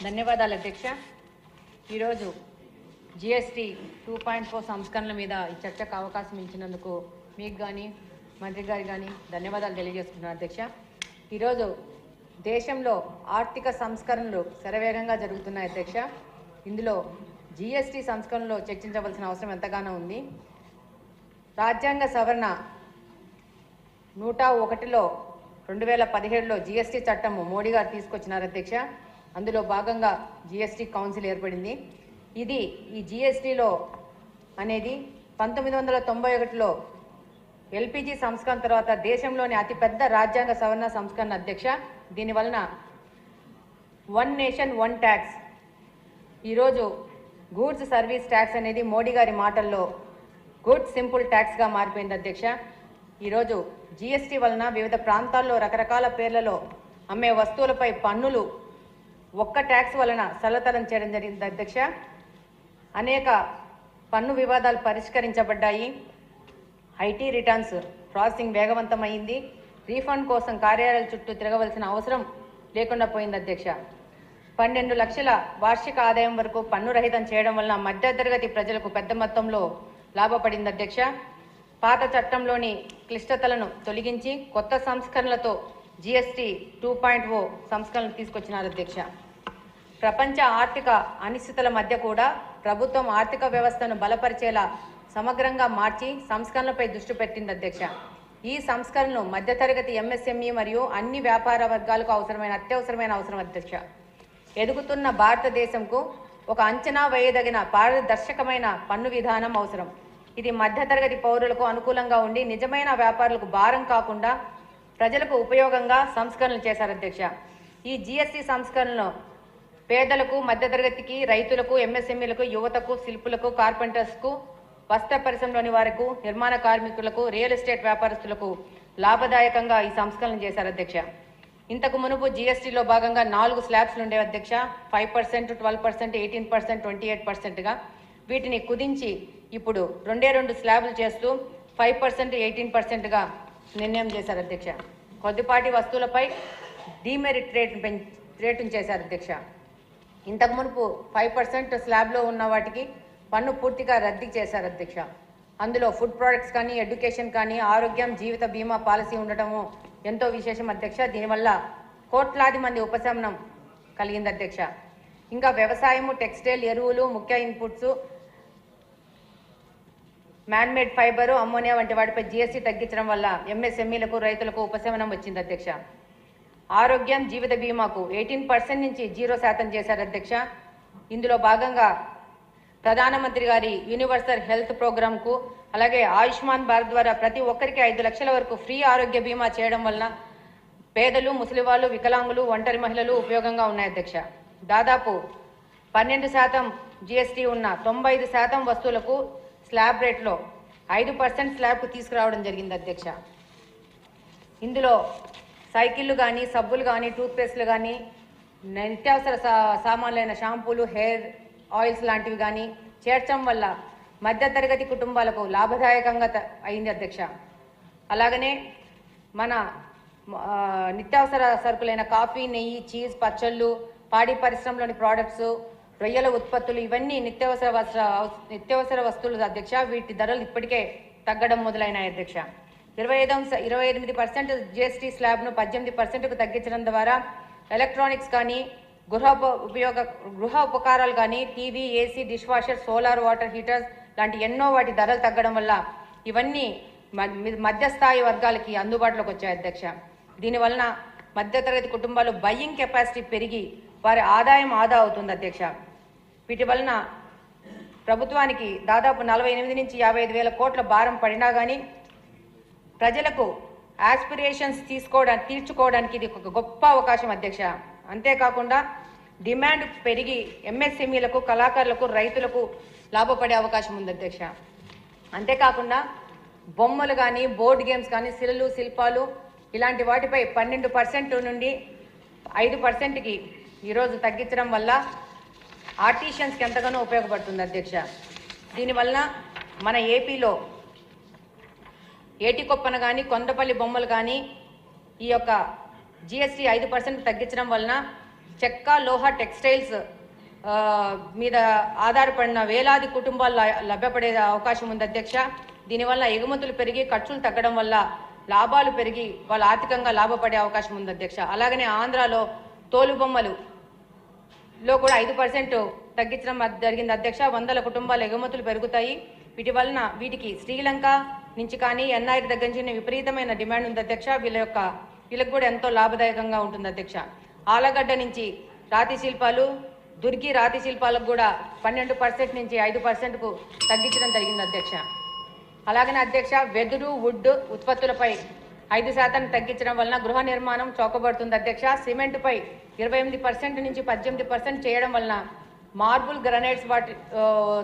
ధన్యవాదాలు అధ్యక్ష. ఈరోజు జిఎస్టీ 2.4 సంస్కరణల మీద ఈ చర్చకు అవకాశం ఇచ్చినందుకు మీకు కానీ మంత్రి గారికి కానీ ధన్యవాదాలు తెలియజేసుకుంటున్నాను అధ్యక్ష. ఈరోజు దేశంలో ఆర్థిక సంస్కరణలు శరవేగంగా జరుగుతున్నాయి అధ్యక్ష. ఇందులో జిఎస్టీ సంస్కరణలో చర్చించవలసిన అవసరం ఎంతగానో ఉంది. రాజ్యాంగ సవరణ 101లో 2017లో జిఎస్టీ చట్టము మోడీ గారు తీసుకొచ్చినారు అధ్యక్ష. అందులో భాగంగా జిఎస్టీ కౌన్సిల్ ఏర్పడింది. ఈ జిఎస్టీలో అనేది 1991లో ఎల్పిజి సంస్కరణ తర్వాత దేశంలోని అతిపెద్ద రాజ్యాంగ సవరణ సంస్కరణ అధ్యక్ష. దీనివలన వన్ నేషన్ వన్ ట్యాక్స్, ఈరోజు గూడ్స్ సర్వీస్ ట్యాక్స్ అనేది మోడీ గారి మాటల్లో గుడ్ సింపుల్ ట్యాక్స్గా మారిపోయింది అధ్యక్ష. ఈరోజు జిఎస్టీ వలన వివిధ ప్రాంతాల్లో రకరకాల పేర్లలో అమ్మే వస్తువులపై పన్నులు ఒక్క ట్యాక్స్ వలన సరళతరం చేయడం జరిగింది అధ్యక్ష. అనేక పన్ను వివాదాలు పరిష్కరించబడ్డాయి. ఐటీ రిటర్న్స్ ప్రాసెసింగ్ వేగవంతమైంది. రీఫండ్ కోసం కార్యాలయాల చుట్టూ తిరగవలసిన అవసరం లేకుండా పోయింది అధ్యక్ష. 12 లక్షల వార్షిక ఆదాయం వరకు పన్ను రహితం చేయడం వలన మధ్యతరగతి ప్రజలకు పెద్ద మొత్తంలో లాభపడింది అధ్యక్ష. పాత చట్టంలోని క్లిష్టతలను తొలగించి కొత్త సంస్కరణలతో జిఎస్టీ 2.0 సంస్కరణలు తీసుకొచ్చినారు అధ్యక్ష. ప్రపంచ ఆర్థిక అనిశ్చితుల మధ్య కూడా ప్రభుత్వం ఆర్థిక వ్యవస్థను బలపరిచేలా సమగ్రంగా మార్చి సంస్కరణలపై దృష్టి పెట్టింది అధ్యక్ష. ఈ సంస్కరణలు మధ్యతరగతి ఎంఎస్ఎంఈ మరియు అన్ని వ్యాపార వర్గాలకు అత్యవసరమైన అవసరం అధ్యక్ష. ఎదుగుతున్న భారతదేశంకు ఒక అంచనా వేయదగిన పారదర్శకమైన పన్ను విధానం అవసరం. ఇది మధ్యతరగతి పౌరులకు అనుకూలంగా ఉండి నిజమైన వ్యాపారులకు భారం కాకుండా ప్రజలకు ఉపయోగంగా సంస్కరణలు చేశారు అధ్యక్ష. ఈ జిఎస్టీ సంస్కరణలో పేదలకు, మధ్యతరగతికి, రైతులకు, ఎంఎస్ఎంఈలకు, యువతకు, శిల్పులకు, కార్పెంటర్స్కు, వస్త్ర పరిశ్రమలోని వారికి, నిర్మాణ కార్మికులకు, రియల్ ఎస్టేట్ వ్యాపారస్తులకు లాభదాయకంగా ఈ సంస్కరణలు చేశారు అధ్యక్ష. ఇంతకు మునుపు జిఎస్టీలో భాగంగా 4 స్లాబ్స్లు ఉండేవి అధ్యక్ష. 5%, 12%, 18%, 28%గా వీటిని కుదించి ఇప్పుడు 2 స్లాబ్లు చేస్తూ 5%, 18%గా నిర్ణయం చేశారు అధ్యక్ష. కొద్దిపాటి వస్తువులపై డీమెరిట్ రేటును చేశారు అధ్యక్ష. ఇంతకు మునుపు 5% స్లాబ్లో ఉన్న వాటికి పన్ను పూర్తిగా రద్దు చేశారు అధ్యక్ష. అందులో ఫుడ్ ప్రోడక్ట్స్ కానీ, ఎడ్యుకేషన్ కానీ, ఆరోగ్యం, జీవిత బీమా పాలసీ ఉండటము ఎంతో విశేషం అధ్యక్ష. దీనివల్ల కోట్లాది మంది ఉపశమనం కలిగింది అధ్యక్ష. ఇంకా వ్యవసాయము, టెక్స్టైల్, ఎరువులు, ముఖ్య ఇన్పుట్స్, మ్యాన్మేడ్ ఫైబరు, అమ్మోనియా వంటి వాటిపై జిఎస్టీ తగ్గించడం వల్ల ఎంఎస్ఎంఈలకు, రైతులకు ఉపశమనం వచ్చింది అధ్యక్ష. ఆరోగ్యం, జీవిత బీమాకు 18% నుంచి 0% చేశారు అధ్యక్ష. ఇందులో భాగంగా ప్రధానమంత్రి గారి యూనివర్సల్ హెల్త్ ప్రోగ్రాంకు, అలాగే ఆయుష్మాన్ భారత్ ద్వారా ప్రతి ఒక్కరికి 5 లక్షల వరకు ఫ్రీ ఆరోగ్య బీమా చేయడం వలన పేదలు, ముసలివాళ్ళు, వికలాంగులు, ఒంటరి మహిళలు ఉపయోగంగా ఉన్నాయి అధ్యక్ష. దాదాపు 12% జిఎస్టీ ఉన్న 95% వస్తువులకు స్లాబ్ రేట్లో 5% స్లాబ్కు తీసుకురావడం జరిగింది అధ్యక్ష. ఇందులో సైకిళ్ళు కానీ, సబ్బులు కానీ, టూత్పేస్ట్లు కానీ, నిత్యావసర సామాన్లైన షాంపూలు, హెయిర్ ఆయిల్స్ లాంటివి కానీ చేర్చడం వల్ల మధ్యతరగతి కుటుంబాలకు లాభదాయకంగా అయింది అధ్యక్ష. అలాగనే మన నిత్యావసర సరుకులైన కాఫీ, నెయ్యి, చీజ్, పచ్చళ్ళు, పాడి పరిశ్రమలోని ప్రోడక్ట్స్, రొయ్యల ఉత్పత్తులు, ఇవన్నీ నిత్యావసర వస్తువులు అధ్యక్ష. వీటి ధరలు ఇప్పటికే తగ్గడం మొదలైనాయి అధ్యక్ష. 28% జిఎస్టీ స్లాబ్ను 18%కు తగ్గించడం ద్వారా ఎలక్ట్రానిక్స్ కానీ, గృహ ఉపకారాలు కానీ, TV, AC, dish washer, solar water heaters లాంటి ఎన్నో వాటి ధరలు తగ్గడం వల్ల ఇవన్నీ మధ్యస్థాయి వర్గాలకి అందుబాటులోకి వచ్చాయి అధ్యక్ష. దీనివలన మధ్యతరగతి కుటుంబాలు బయ్యింగ్ కెపాసిటీ పెరిగి వారి ఆదాయం ఆదా అవుతుంది అధ్యక్ష. వీటి వలన ప్రభుత్వానికి దాదాపు 48 నుంచి 55 వేల కోట్ల భారం పడినా కానీ ప్రజలకు ఆస్పిరేషన్స్ తీర్చుకోవడానికి ఇది ఒక గొప్ప అవకాశం అధ్యక్ష. అంతేకాకుండా డిమాండ్ పెరిగి ఎంఎస్ఎంఈలకు, కళాకారులకు, రైతులకు లాభపడే అవకాశం ఉంది అధ్యక్ష. అంతేకాకుండా బొమ్మలు కానీ, బోర్డు గేమ్స్ కానీ, శిల్పాలు ఇలాంటి వాటిపై 12% నుండి 5%కి ఈరోజు తగ్గించడం వల్ల ఆర్టిషియన్స్కి ఎంతగానో ఉపయోగపడుతుంది అధ్యక్ష. దీనివల్ల మన ఏపీలో ఏటికొప్పన కానీ, కొండపల్లి బొమ్మలు కానీ ఈ యొక్క జిఎస్టీ 5% తగ్గించడం వలన చెక్క లోహ టెక్స్టైల్స్ మీద ఆధారపడిన వేలాది కుటుంబాలు లభ్యపడే అవకాశం ఉంది అధ్యక్ష. దీనివల్ల ఎగుమతులు పెరిగి ఖర్చులు తగ్గడం వల్ల లాభాలు పెరిగి వాళ్ళు ఆర్థికంగా లాభపడే అవకాశం ఉంది అధ్యక్ష. అలాగనే ఆంధ్రాలో తోలుబొమ్మలులో కూడా 5% తగ్గించడం జరిగింది అధ్యక్ష. 100 కుటుంబాల ఎగుమతులు పెరుగుతాయి. వీటికి శ్రీలంక నుంచి కానీ ఎన్ఐ దగ్గర నుంచి విపరీతమైన డిమాండ్ ఉంది అధ్యక్ష. వీళ్ళకి కూడా ఎంతో లాభదాయకంగా ఉంటుంది అధ్యక్ష. ఆలగడ్డ నుంచి రాతి శిల్పాలు, దుర్గి రాతి శిల్పాలకు కూడా 12% నుంచి 5%కు తగ్గించడం జరిగింది అధ్యక్ష. అలాగనే అధ్యక్ష, వెదురు వుడ్ ఉత్పత్తులపై 5% తగ్గించడం వలన గృహ నిర్మాణం చౌకబడుతుంది అధ్యక్ష. సిమెంట్పై 28% నుంచి 18% చేయడం వలన మార్బుల్ గ్రనైట్స్ వాటి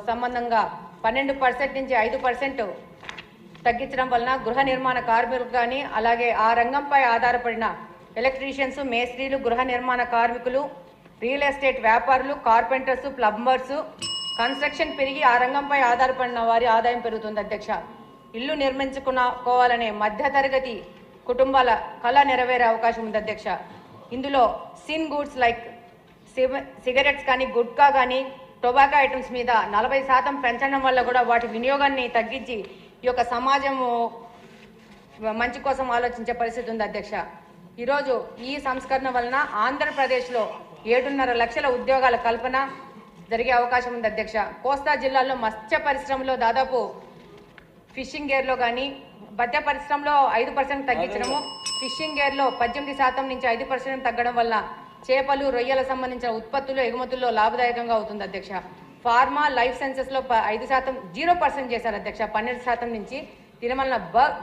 సంబంధంగా 12% నుంచి 5% తగ్గించడం వలన గృహ నిర్మాణ కార్మికులు కానీ అలాగే ఆ రంగంపై ఆధారపడిన ఎలక్ట్రీషియన్స్, మేస్త్రీలు, గృహ నిర్మాణ కార్మికులు, రియల్ ఎస్టేట్ వ్యాపారులు, కార్పెంటర్స్, ప్లంబర్స్ కన్స్ట్రక్షన్ పెరిగి ఆ రంగంపై ఆధారపడిన వారి ఆదాయం పెరుగుతుంది అధ్యక్ష. ఇల్లు నిర్మించుకోవాలనే మధ్యతరగతి కుటుంబాల కళ నెరవేరే అవకాశం ఉంది అధ్యక్ష. ఇందులో సిన్ గూడ్స్ లైక్ సిగరెట్స్ కానీ, గుట్కా కానీ, టొబాకో ఐటమ్స్ మీద 40% పెంచడం వల్ల కూడా వాటి వినియోగాన్ని తగ్గించి ఈ యొక్క సమాజము మంచి కోసం ఆలోచించే పరిస్థితి ఉంది అధ్యక్ష. ఈరోజు ఈ సంస్కరణ వలన ఆంధ్రప్రదేశ్లో 7.5 లక్షల ఉద్యోగాల కల్పన జరిగే అవకాశం ఉంది అధ్యక్ష. కోస్తా జిల్లాలో మత్స్య పరిశ్రమలో దాదాపు ఫిషింగ్ గేర్లో కానీ మత్స్య పరిశ్రమలో 5% తగ్గించడము, ఫిషింగ్ గేర్లో 18% నుంచి 5% తగ్గడం వల్ల చేపలు, రొయ్యల సంబంధించిన ఉత్పత్తులు ఎగుమతుల్లో లాభదాయకంగా అవుతుంది అధ్యక్ష. ఫార్మా, లైఫ్ సైన్సెస్లో 5% 0% చేశారు అధ్యక్ష, 12% నుంచి. దీనివల్ల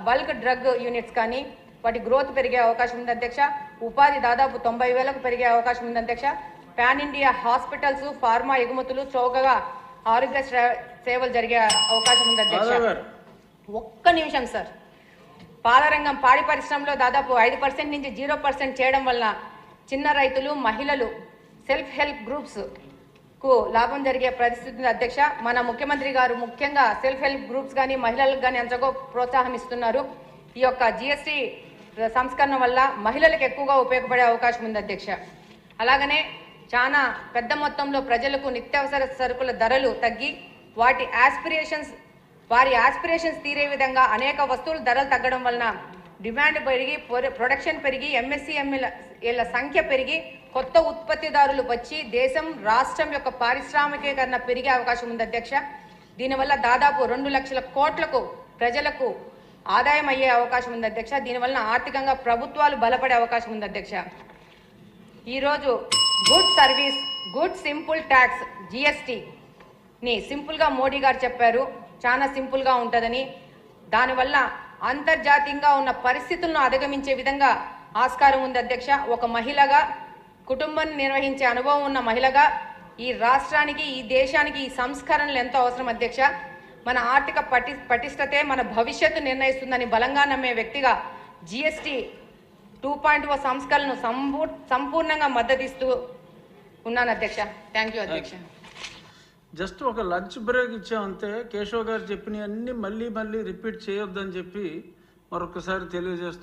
బల్క్ డ్రగ్ యూనిట్స్ కానీ వాటి గ్రోత్ పెరిగే అవకాశం ఉంది అధ్యక్ష. ఉపాధి దాదాపు 90,000కు పెరిగే అవకాశం ఉంది అధ్యక్ష. పాన్ ఇండియా హాస్పిటల్స్, ఫార్మా ఎగుమతులు చౌకగా ఆరోగ్య సేవలు జరిగే అవకాశం ఉంది అధ్యక్ష. ఒక్క నిమిషం సార్. పాలరంగం, పాడి పరిశ్రమలో దాదాపు 5% నుంచి 0% చేయడం వల్ల చిన్న రైతులు, మహిళలు, సెల్ఫ్ హెల్ప్ గ్రూప్స్ కు లాభం జరిగే పరిస్థితి అధ్యక్ష. మన ముఖ్యమంత్రి గారు ముఖ్యంగా సెల్ఫ్ హెల్ప్ గ్రూప్స్ కానీ మహిళలకు కానీ ఎంతగా ప్రోత్సాహం ఇస్తున్నారు. ఈ యొక్క జిఎస్టీ సంస్కరణ వల్ల మహిళలకు ఎక్కువగా ఉపయోగపడే అవకాశం ఉంది అధ్యక్ష. అలాగనే చాలా పెద్ద మొత్తంలో ప్రజలకు నిత్యావసర సరుకుల ధరలు తగ్గి వారి ఆస్పిరేషన్స్ తీరే విధంగా అనేక వస్తువుల ధరలు తగ్గడం వలన డిమాండ్ పెరిగి ప్రొడక్షన్ పెరిగి ఎంఎస్సిఎంఈల సంఖ్య పెరిగి కొత్త ఉత్పత్తిదారులు వచ్చి దేశం, రాష్ట్రం యొక్క పారిశ్రామికీకరణ పెరిగే అవకాశం ఉంది అధ్యక్ష. దీనివల్ల దాదాపు 2 లక్షల కోట్లకు ప్రజలకు ఆదాయం అయ్యే అవకాశం ఉంది అధ్యక్ష. దీనివల్ల ఆర్థికంగా ప్రభుత్వాలు బలపడే అవకాశం ఉంది అధ్యక్ష. ఈరోజు good service, good simple tax జిఎస్టీని సింపుల్గా మోడీ గారు చెప్పారు, చాలా సింపుల్గా ఉంటుందని. దానివల్ల అంతర్జాతీయంగా ఉన్న పరిస్థితులను అధిగమించే విధంగా ఆస్కారం ఉంది అధ్యక్ష. ఒక మహిళగా, కుటుంబాన్ని నిర్వహించే అనుభవం ఉన్న మహిళగా ఈ రాష్ట్రానికి, ఈ దేశానికి ఈ సంస్కరణలు ఎంతో అవసరం అధ్యక్ష. మన ఆర్థిక పటిష్టతే మన భవిష్యత్తు నిర్ణయిస్తుందని బలంగా నమ్మే వ్యక్తిగా జిఎస్టీ 2.0 సంస్కరణను సంపూర్ణంగా మద్దతిస్తూ ఉన్నాను అధ్యక్ష. థ్యాంక్ యూ అధ్యక్ష. జస్ట్ ఒక లంచ్ బ్రేక్ ఇచ్చామంతే. కేశవ్ గారు చెప్పినవన్నీ మళ్ళీ రిపీట్ చేయొద్దని చెప్పి మరొకసారి తెలియజేస్తాం.